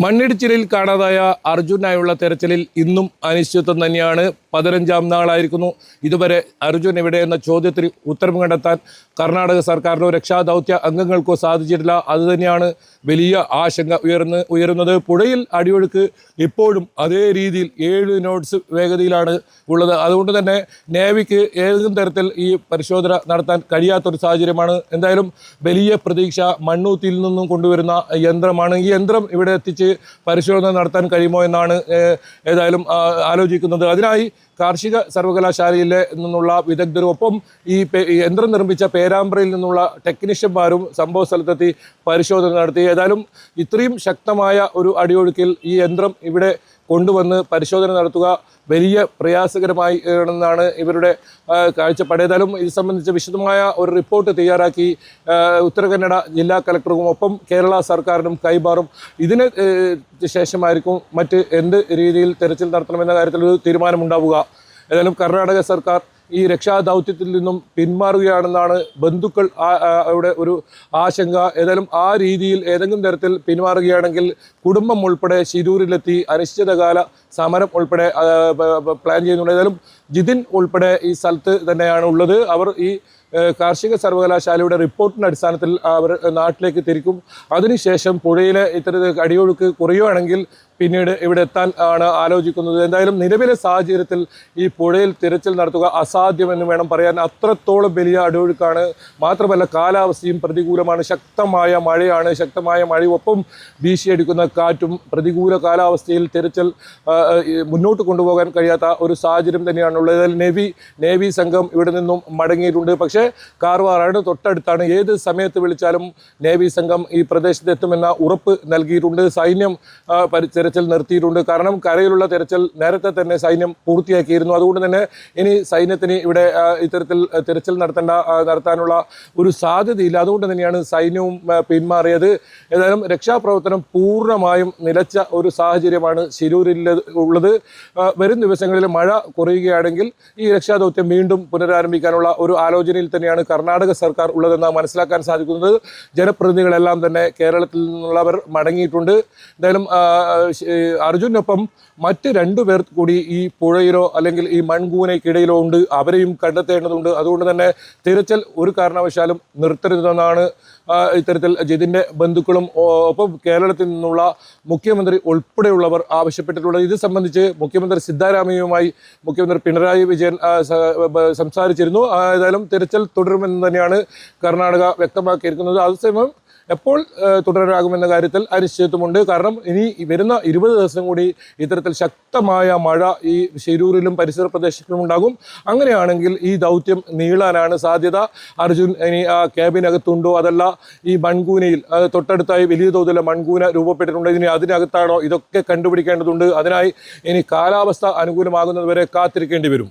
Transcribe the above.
മണ്ണിടിച്ചിലിൽ കാണാതായ അർജുനായുള്ള തെരച്ചിലിൽ ഇന്നും അനിശ്ചിതത്വം തന്നെയാണ്. 15ാം നാളായിരിക്കുന്നു. ഇതുവരെ അർജുൻ എവിടെയെന്ന ചോദ്യത്തിന് ഉത്തരം കണ്ടെത്താൻ കർണാടക സർക്കാരിനോ രക്ഷാദൗത്യ അംഗങ്ങൾക്കോ സാധിച്ചിട്ടില്ല. അതുതന്നെയാണ് വലിയ ആശങ്ക ഉയരുന്നത്. പുഴയിൽ അടിയൊഴുക്ക് ഇപ്പോഴും അതേ രീതിയിൽ 7 നോട്ട്സ് വേഗതയിലാണ് ഉള്ളത്. അതുകൊണ്ട് തന്നെ നേവിക്ക് ഏതെങ്കിലും തരത്തിൽ ഈ പരിശോധന നടത്താൻ കഴിയാത്തൊരു സാഹചര്യമാണ്. എന്തായാലും വലിയ പ്രതീക്ഷ മണ്ണൂത്തിയിൽ നിന്നും കൊണ്ടുവരുന്ന യന്ത്രമാണ്. ഈ യന്ത്രം ഇവിടെ എത്തിച്ച് പരിശോധന നടത്താൻ കഴിയുമോ എന്നാണ് ഏതായാലും ആലോചിക്കുന്നത്. അതിനായി കാർഷിക സർവകലാശാലയിലെ നിന്നുള്ള വിദഗ്ധരും ഒപ്പം ഈ യന്ത്രം നിർമ്മിച്ച പേരാമ്പ്രയിൽ നിന്നുള്ള ടെക്നീഷ്യന്മാരും സംഭവ സ്ഥലത്തെത്തി പരിശോധന നടത്തി. ഏതായാലും ഇത്രയും ശക്തമായ ഒരു അടിയൊഴുക്കിൽ ഈ യന്ത്രം ഇവിടെ കൊണ്ടുവന്ന് പരിശോധന നടത്തുക വലിയ പ്രയാസകരമായി എന്നാണ് ഇവരുടെ കാഴ്ചപ്പാട്. ഏതായാലും ഇത് സംബന്ധിച്ച് വിശദമായ ഒരു റിപ്പോർട്ട് തയ്യാറാക്കി ഉത്തര കന്നഡ ജില്ലാ കളക്ടറും ഒപ്പം കേരള സർക്കാരിനും കൈമാറും. ഇതിന് ശേഷമായിരിക്കും മറ്റ് എന്ത് രീതിയിൽ തെരച്ചിൽ നടത്തണമെന്ന കാര്യത്തിൽ ഒരു തീരുമാനമുണ്ടാവുക. ഏതായാലും കർണാടക സർക്കാർ ഈ രക്ഷാദൗത്യത്തിൽ നിന്നും പിന്മാറുകയാണെന്നാണ് ബന്ധുക്കൾ അവിടെ ഒരു ആശങ്ക. ഏതായാലും ആ രീതിയിൽ ഏതെങ്കിലും തരത്തിൽ പിന്മാറുകയാണെങ്കിൽ കുടുംബം ഉൾപ്പെടെ ശിരൂരിലെത്തി അനിശ്ചിതകാല സമരം ഉൾപ്പെടെ പ്ലാൻ ചെയ്യുന്നുണ്ട്. ഏതായാലും ജിതിൻ ഉൾപ്പെടെ ഈ സ്ഥലത്ത് തന്നെയാണ് ഉള്ളത്. അവർ ഈ കാർഷിക സർവകലാശാലയുടെ റിപ്പോർട്ടിൻ്റെ അടിസ്ഥാനത്തിൽ അവർ നാട്ടിലേക്ക് തിരിക്കും. അതിനുശേഷം പുഴയിലെ ഇത്തരത്തിൽ അടിയൊഴുക്ക് കുറയുകയാണെങ്കിൽ പിന്നീട് ഇവിടെ എത്താൻ ആണ് ആലോചിക്കുന്നത്. എന്തായാലും നിലവിലെ സാഹചര്യത്തിൽ ഈ പുഴയിൽ തിരച്ചിൽ നടത്തുക അസാധ്യമെന്ന് വേണം പറയാൻ. അത്രത്തോളം വലിയ അടിയൊഴുക്കാണ്. മാത്രമല്ല കാലാവസ്ഥയും പ്രതികൂലമാണ്. ശക്തമായ മഴയാണ്. ശക്തമായ മഴയൊപ്പം വീശിയടിക്കുന്ന കാറ്റും പ്രതികൂല കാലാവസ്ഥയിൽ തിരച്ചിൽ മുന്നോട്ട് കൊണ്ടുപോകാൻ കഴിയാത്ത ഒരു സാഹചര്യം തന്നെയാണുള്ളത്. നേവി സംഘം ഇവിടെ നിന്നും മടങ്ങിയിട്ടുണ്ട്. പക്ഷേ കാർവാറാണ്, തൊട്ടടുത്താണ്. ഏത് സമയത്ത് വിളിച്ചാലും നേവി സംഘം ഈ പ്രദേശത്ത് എത്തുമെന്ന ഉറപ്പ് നൽകിയിട്ടുണ്ട്. സൈന്യം തെരച്ചിൽ നിർത്തിയിട്ടുണ്ട്. കാരണം കരയിലുള്ള തെരച്ചിൽ നേരത്തെ തന്നെ സൈന്യം പൂർത്തിയാക്കിയിരുന്നു. അതുകൊണ്ട് തന്നെ ഇനി സൈന്യത്തിന് ഇവിടെ ഇത്തരത്തിൽ തെരച്ചിൽ നടത്താനുള്ള ഒരു സാധ്യതയില്ല. അതുകൊണ്ട് തന്നെയാണ് സൈന്യവും പിന്മാറിയത്. ഏതായാലും രക്ഷാപ്രവർത്തനം പൂർണ്ണമായും നിലച്ച ഒരു സാഹചര്യമാണ് ശിരൂരിൽ ഉള്ളത്. വരും ദിവസങ്ങളിൽ മഴ കുറയുകയാണെങ്കിൽ ഈ രക്ഷാദൗത്യം വീണ്ടും പുനരാരംഭിക്കാനുള്ള ഒരു ആലോചനയിൽ തന്നെയാണ് കർണാടക സർക്കാർ ഉള്ളതെന്ന് മനസ്സിലാക്കാൻ സാധിക്കുന്നത്. ജനപ്രതിനിധികളെല്ലാം തന്നെ കേരളത്തിൽ നിന്നുള്ളവർ മടങ്ങിയിട്ടുണ്ട്. എന്തായാലും അർജുനൊപ്പം മറ്റ് 2 പേർ കൂടി ഈ പുഴയിലോ അല്ലെങ്കിൽ ഈ മൺകൂനയ്ക്കിടയിലോ ഉണ്ട്. അവരെയും കണ്ടെത്തേണ്ടതുണ്ട്. അതുകൊണ്ട് തന്നെ തിരച്ചിൽ ഒരു കാരണവശാലും നിർത്തരുതെന്നാണ് ഇത്തരത്തിൽ ജിതിൻ്റെ ബന്ധുക്കളും ഒപ്പം കേരളത്തിൽ നിന്നുള്ള മുഖ്യമന്ത്രി ഉൾപ്പെടെയുള്ളവർ ആവശ്യപ്പെട്ടിട്ടുള്ളത്. ഇത് സംബന്ധിച്ച് മുഖ്യമന്ത്രി സിദ്ധാരാമയ്യയുമായി മുഖ്യമന്ത്രി പിണറായി വിജയൻ സംസാരിച്ചിരുന്നു. ഏതായാലും തിരച്ചിൽ തുടരുമെന്ന് തന്നെയാണ് കർണാടക വ്യക്തമാക്കിയിരിക്കുന്നത്. അതേസമയം എപ്പോൾ തുടരാകുമെന്ന കാര്യത്തിൽ അനിശ്ചിതത്വമുണ്ട്. കാരണം ഇനി വരുന്ന 20 ദിവസം കൂടി ഇത്തരത്തിൽ ശക്തമായ മഴ ഈ ശിരൂരിലും പരിസര പ്രദേശങ്ങളിലും ഉണ്ടാകും. അങ്ങനെയാണെങ്കിൽ ഈ ദൗത്യം നീളാനാണ് സാധ്യത. അർജുൻ ഇനി ആ ക്യാബിനകത്തുണ്ടോ, അതല്ല ഈ മൺകൂനയിൽ തൊട്ടടുത്തായി വലിയ തോതിലുള്ള മൺകൂന രൂപപ്പെട്ടിട്ടുണ്ട്. ഇനി അതിനകത്താണോ, ഇതൊക്കെ കണ്ടുപിടിക്കേണ്ടതുണ്ട്. അതിനായി ഇനി കാലാവസ്ഥ അനുകൂലമാകുന്നതുവരെ കാത്തിരിക്കേണ്ടി വരും.